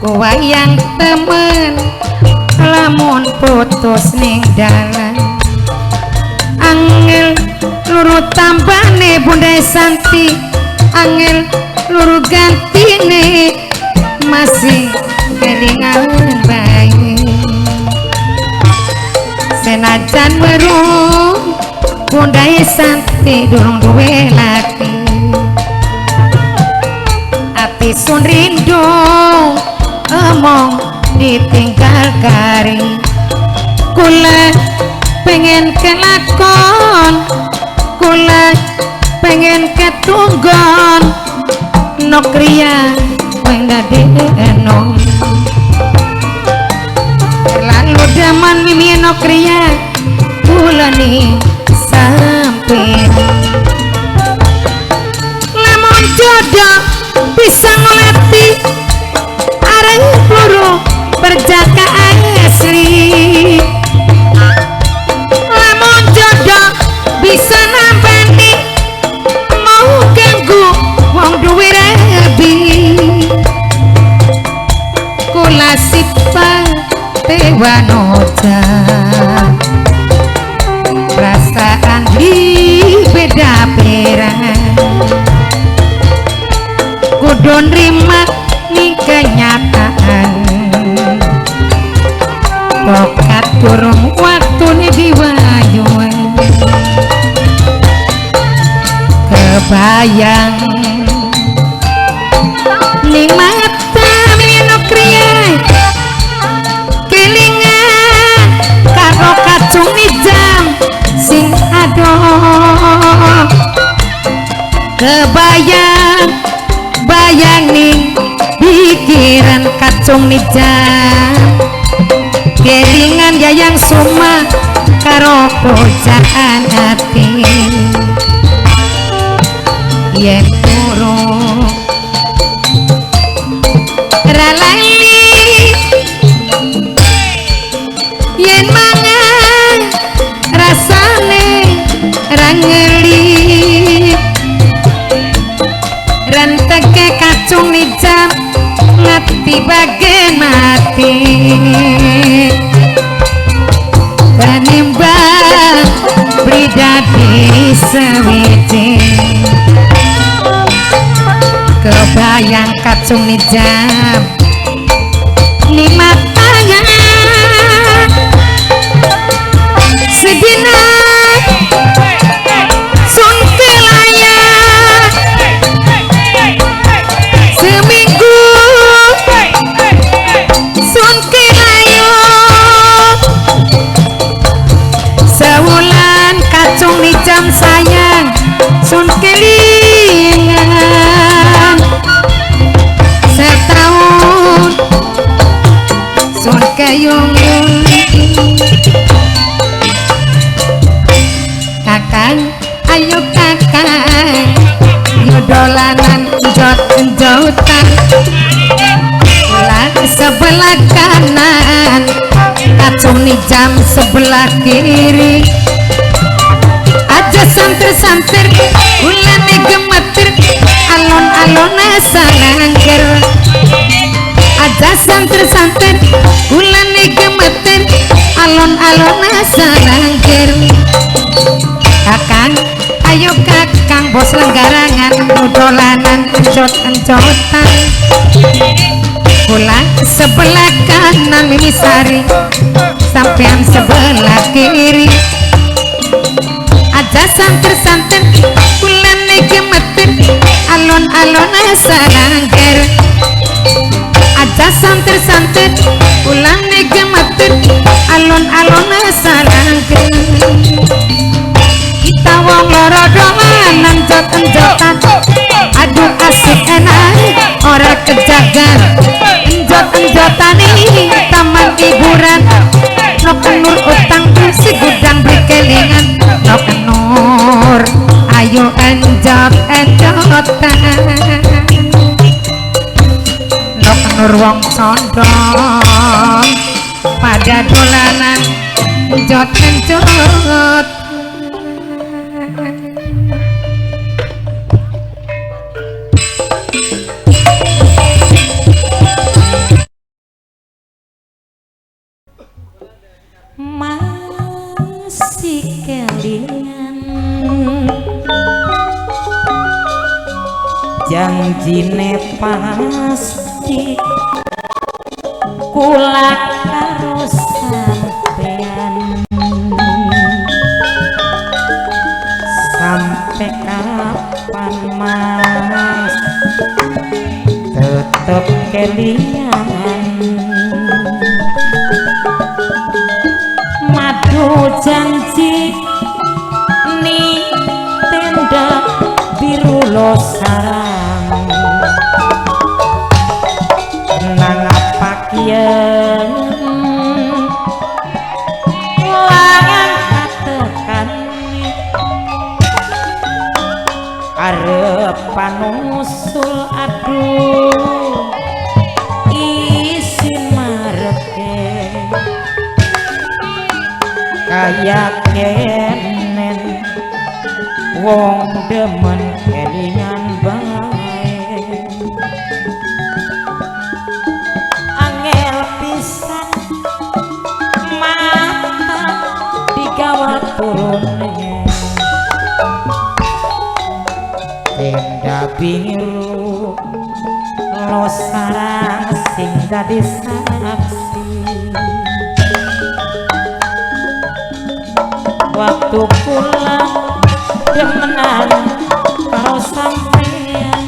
wayang temen lamun putus ning dalan angel luru tambane Bunda Santi angel luru gantine masih kelingan bayi senajan merung Bunda Santi durung duwe laki ati sun rindu omong ditinggal kari kula pengen kelakon kula pengen ketunggon nokria weng dadi enom lalu daman mimi nokria kula nih sampai lemon jodoh bisa ngelatih areng peluru berjaka asli lemon jodoh bisa nampani mau ganggu wong duwe rabi kula sipang tewanoja perasaan di beda perang kudu nrima nih kenyataan pokat durung waktu nih diwayuan kebayang ning mata minok kriya kelingan karo kacung nijam sing adoh kebayang bayang ning pikiran kacung nijam kelingan yayang suma karo pujaan hati yen turun ralali yen mangan rasane rangeli renteke kacung nijam ngati bagen mati penimbang bridadi sewiti kebayang kacung nijam ni matanya sedina sun kelaya seminggu sun kelaya sewulan kacung nijam sayang sun kelingan setahun sun kayung kakang ayo kakang yo dolanan jot-jotan ulah sebelah kanan kacung nijam sebelah kiri aja santer-santer ulane gemeter alon-alon sangangger aja santer-santer ulane gemeter alon-alon sangangger kakang ayo kakang bos lenggarangan dolanan encot-encotan pulang sebelah kanan Mimi Sari sampean sebelah kiri aja santer-santer ulane gemeter alon-alon sangangger aja santer-santer ulane gemeter alon-alon sangangger kita wong loro dolanan jot-enjotan aduh asik enak ora kejagan enjot-enjotan ini taman hiburan nok nur utang si gudang beli kelingan nok nur ayo enjot-enjotan nok nur wong condong pada dolanan enjot-enjot janjine pasti kula karo sampean sampai kapan mas tetep kelingan madu janji nih tenda biru lo sarang nang apa kian langan katekan arepan usul aduh isin mareke kaya kenen wong demen kelingan bae angel pisan mata digawa turune tenda biru lo sarang sing dadi saksi waktu pulang demenan karo sampean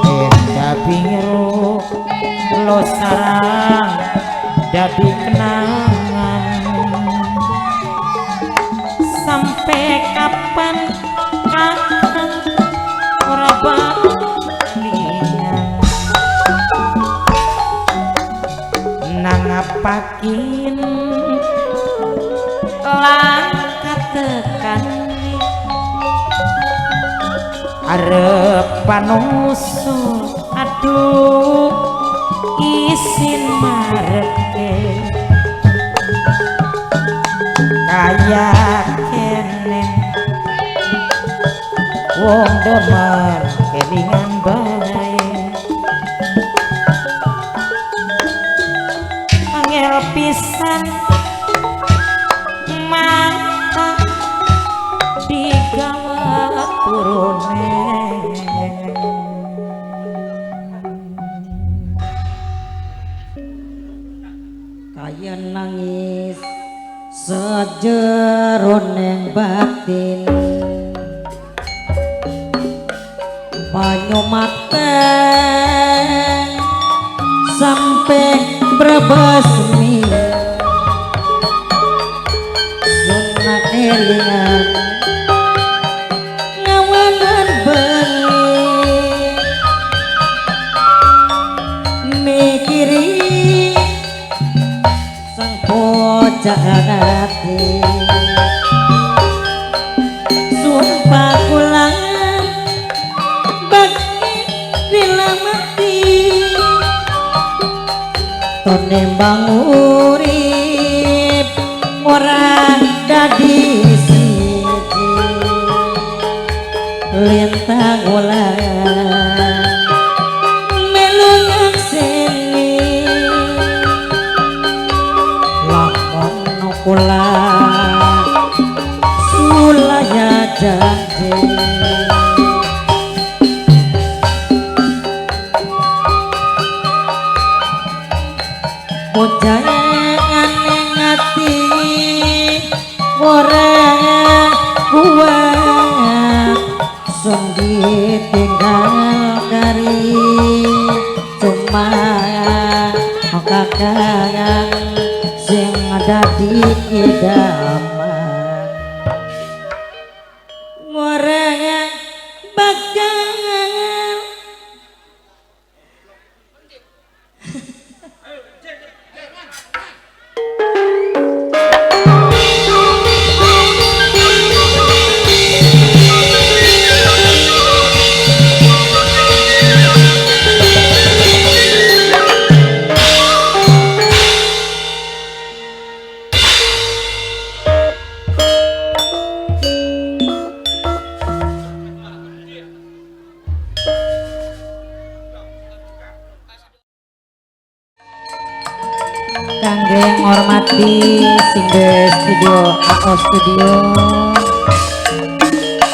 tenda biru lo sarang dadi kenangan sampai kapan kakang ora balian nang apakin langkat tekan arepan usul aduh isin mareke kaya kenen wong demen kelingan bae angel pisan mata digawa turune kaya nangis sejeroneng batin banyu mateng sampai berbasmi sunat elingan ngawanan bengi mikiri sang bocah hati sumpah kulang bagi bila mati tonimbang urip ora dadi siji lintang ulang melu ngakseni lakono kula sulaya janji bocah aneng ati ora kuat sung ditinggal kari cuma kakang sing dadi idaman ora bakal kangge ngormati sing studio AO Studio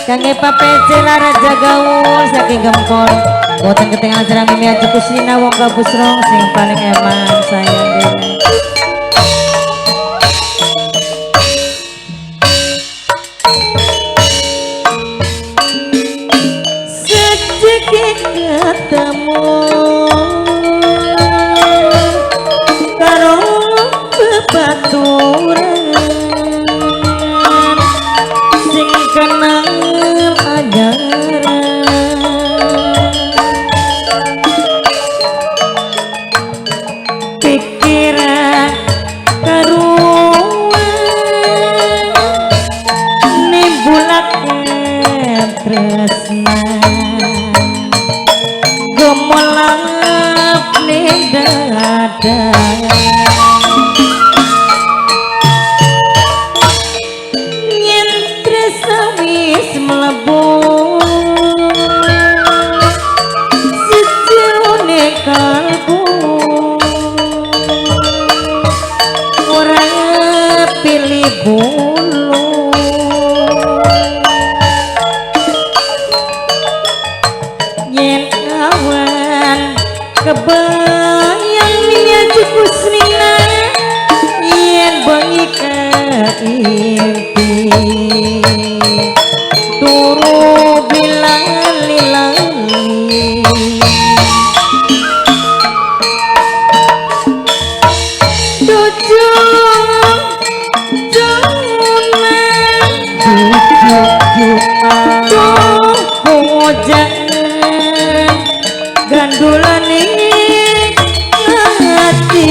Kangge papece Raja Gaul saking Gempor boten ketingal jerami Mimi Aji Kusina wong kabusrong sing paling eman sayang dene sejak ketemu karo bebaturan sing kenal ajaran pikiran karuan nimbulaken tresna gemelap ning dada kebayang Mimi Aji Kusnina yen bengi keimpi turu bilali-lali gandulan ini hati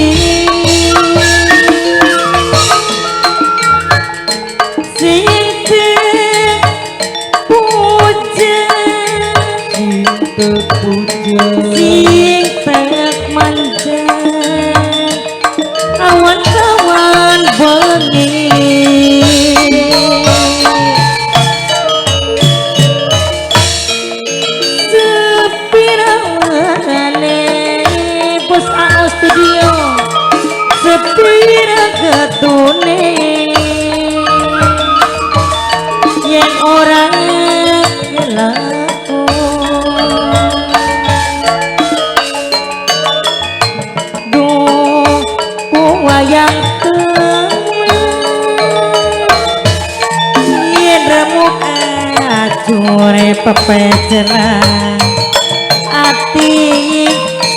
sing terpuja sing termanja awan-awan bengi Bos AO Studio sepira ketune yen orang ngelaku duh wayang yen remuk acure pepeceran ati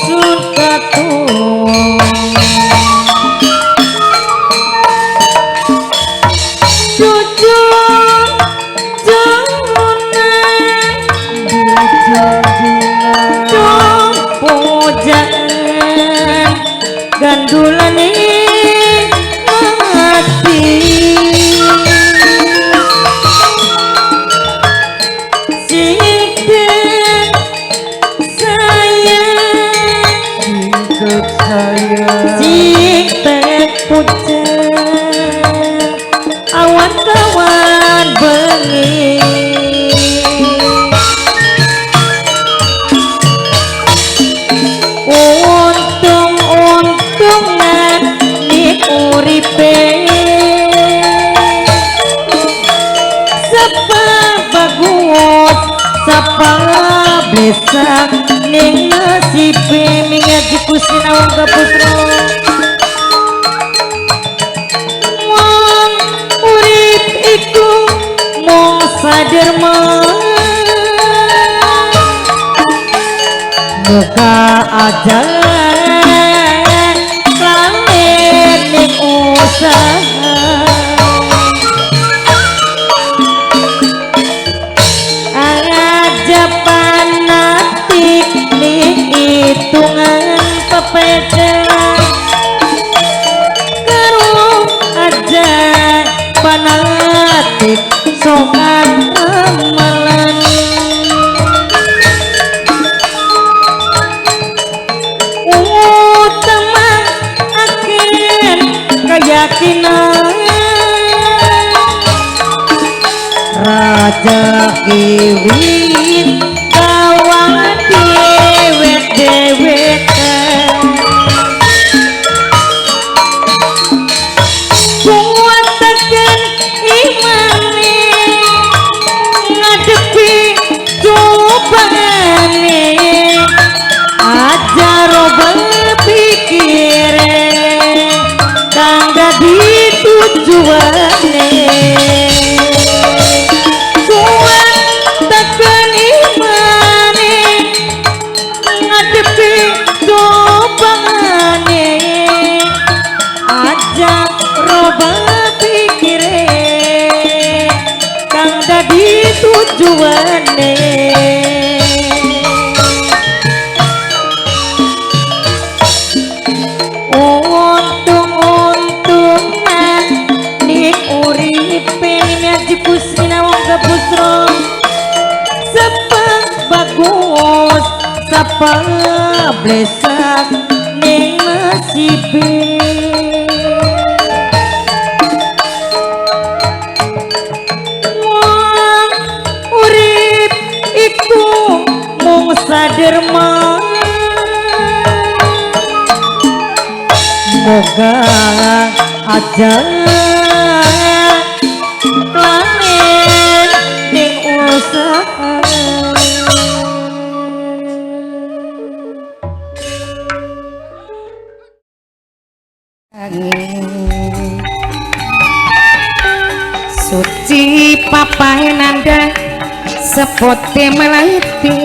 sun katung jujur jangan pujaan gandulan ini mati sing terpuja awan-awan bengi untung-untungan di uripe sapa bagus sapa bisa ning nasibe Mimi Aji Kusina wong kaputro wong urip iku mung saderma muka aja lain ning usaha aja panatik ning hitungan pepeceran karo aja panatik songan amalan utama akhir keyakinan raja kiwin kawan dewek-dewek kuat tekan imane ngadu pablesak ning nasibe wong urip iku mung saderma moga aja planet ning usaha suci papai nanda sepote melati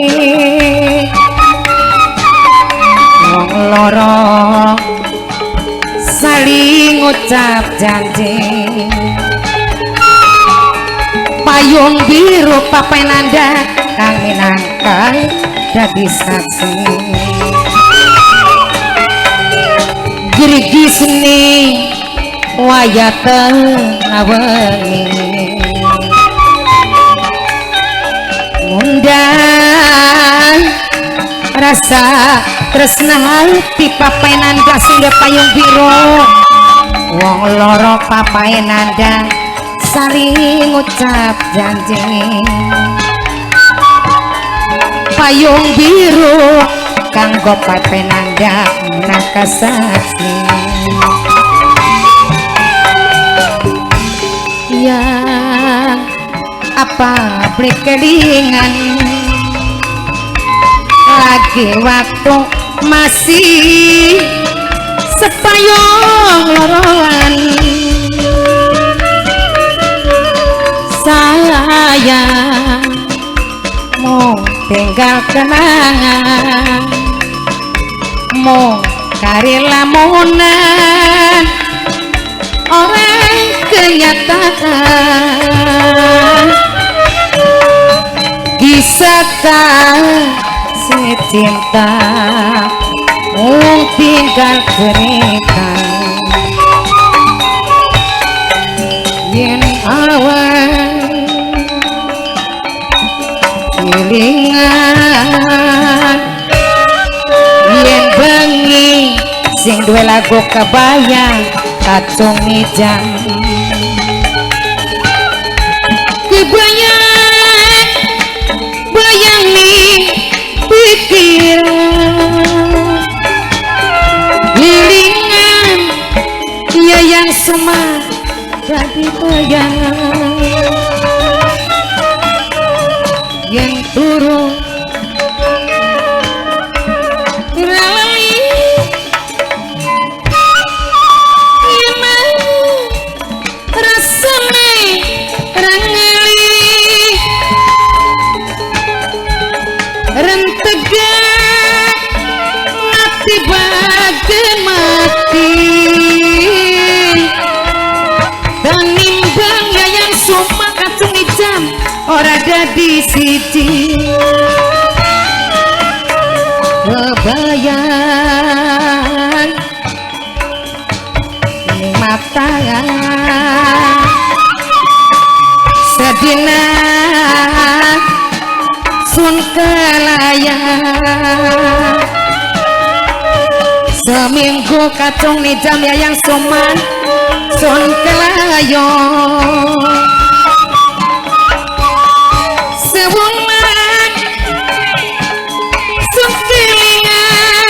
wong loro saling ngucap janji payung biru papai nanda kang minangka dadi saksi girigi seni wayata awengi mundang rasa tresna hati papai nanda sehingga payung biru wong loro papai nanda saling ngucap janji payung biru kanggo papai nanda naka saksi yang apa beli kelingan lagi waktu masih sepayung loroan sayang mau tinggal kenangan mau kari lamunan orang kenyataan bisakah si cinta mung tinggal cerita yen awan ilingan yen bengi sing duwe lagu kebayang kacung nijang kebayang bayang nih pikiran lilingan ya yang semar jadi bayangan yang turun lalali gimana rasanya rangali rentegak mati bagai mati dan nimbang yang sumpah kacung jam ora dadi siji kebayang ning mata sedina sun kelayang seminggu kacung nih jam ya yang suman sun kelayang sewungan sungkilingan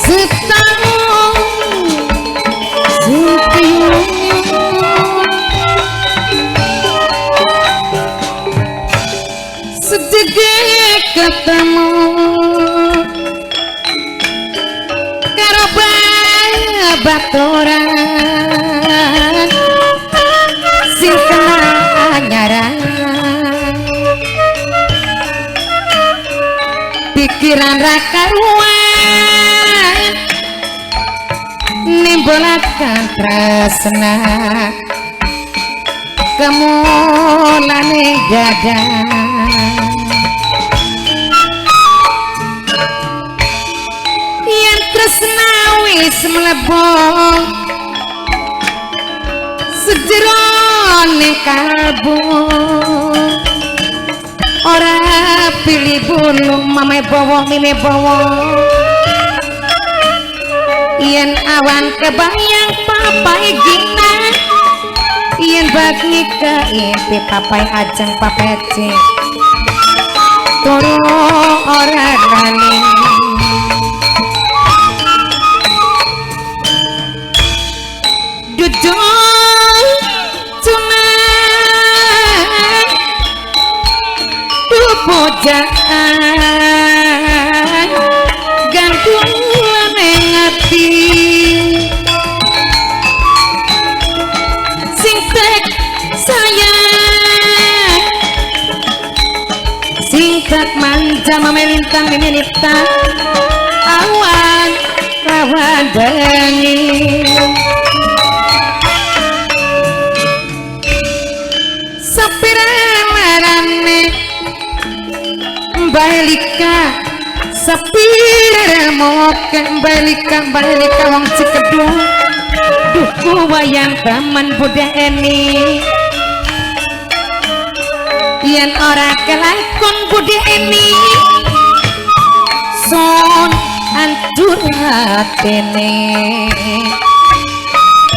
setahun sungkilingan sejegek ketemu karo baturan sing kena nyaran pikiran rakaruan nimbulakan tresna kemulane gadah yen tresna wis mlebong sejroning kalbu ora pilih bulu mame bawa mime bawa yen awan kebayang papai gina yen bagi ke impi papai ajeng papece turu ora rani duduk tunai pujaan gantungan ngati sing tek sayang sing tak manja memelintang memelita awan rawan bengi sapiramarane balika sapira moken balika wong Cikedung duh wayang taman budeni yen ora kelakon budeni son hancur hatene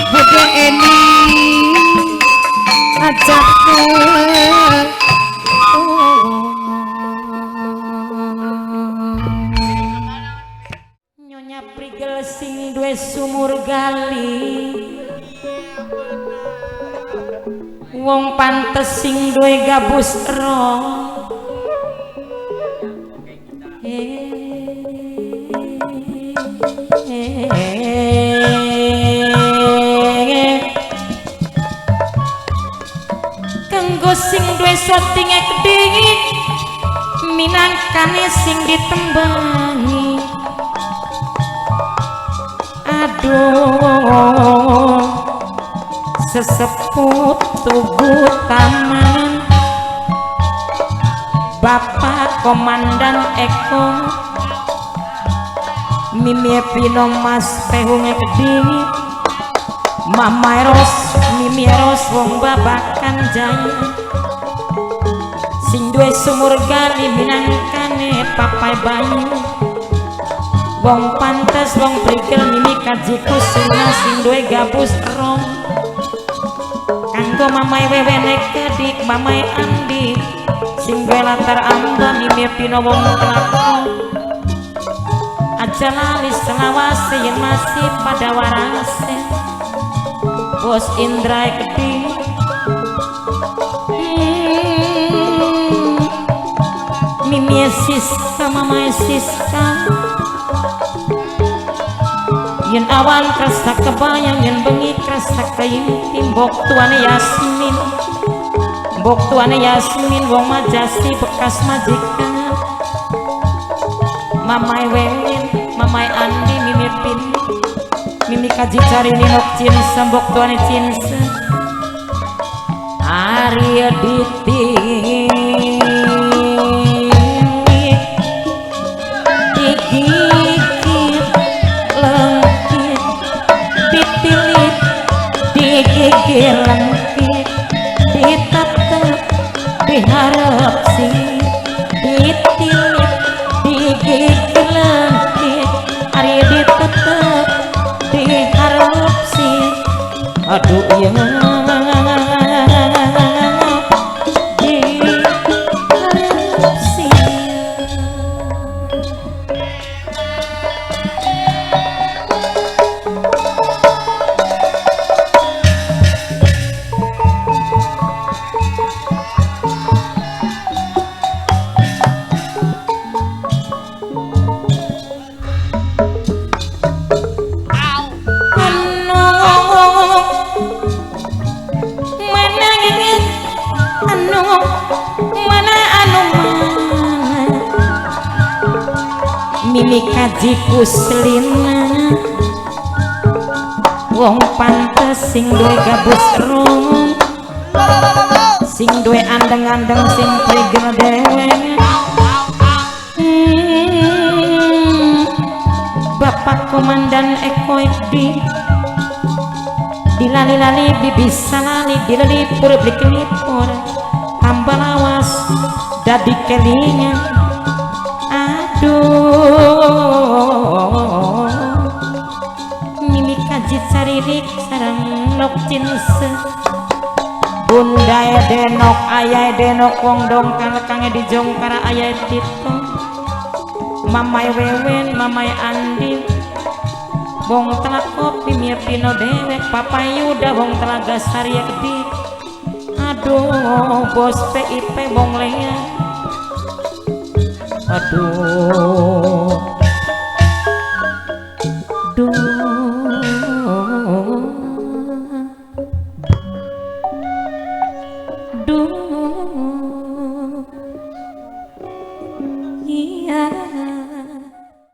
budeni ajakku prigel sing duwe sumur gali wong pantes sing duwe gabus rong kanggo sing duwe sotinge gedhe minangkane sing ditembangi aduh sesepuh tubuh taman Bapak Komandan Eko Mimi Pino Mas Pehunge Gede Mama Eros Mimi Eros wong babakan jaya sing duwe sumur gali minangkane papai banyu wong pantes wong prigel mimi kaji kusuna sing duwe gabus rong kanggo mamae wewene kedik mamae Andi sing duwe latar amba mimi pino wong kelakon aja lali selawase yen masih pada warase Bos Indra Gede mimi Siska mamae Siska yen awan kerasa kebayang yen bengi kerasa kayimpi mbok tuane Yasmin wong Majasi bekas majikan mamai Wewen mamai Andi mimi Pin mimi kaji cari ninok cinsa mbok tuane cinsa Arya Diti lengkit ditetep diharap sih ditilip digigit lengkit Arya ditetep diharap sih aduh ya diharap sih mimi kaji kuslina wong pantes sing duwe gabus rong sing duwe andeng-andeng sing prigel dewe Bapak Komandan Eko Ekdi dilali-lali bibisa lali dilelipur beli kelipur tambah lawas dadi kelingan aduh mimi kajit saririk sareng nok cinse bunda denok ayah denok wong dongkal kange dijongkara ayah tito mamai wewen mamai andi bong telak kopi mia pino dewek papayuda bong telaga sarya di aduh bos PIP bong lea aduh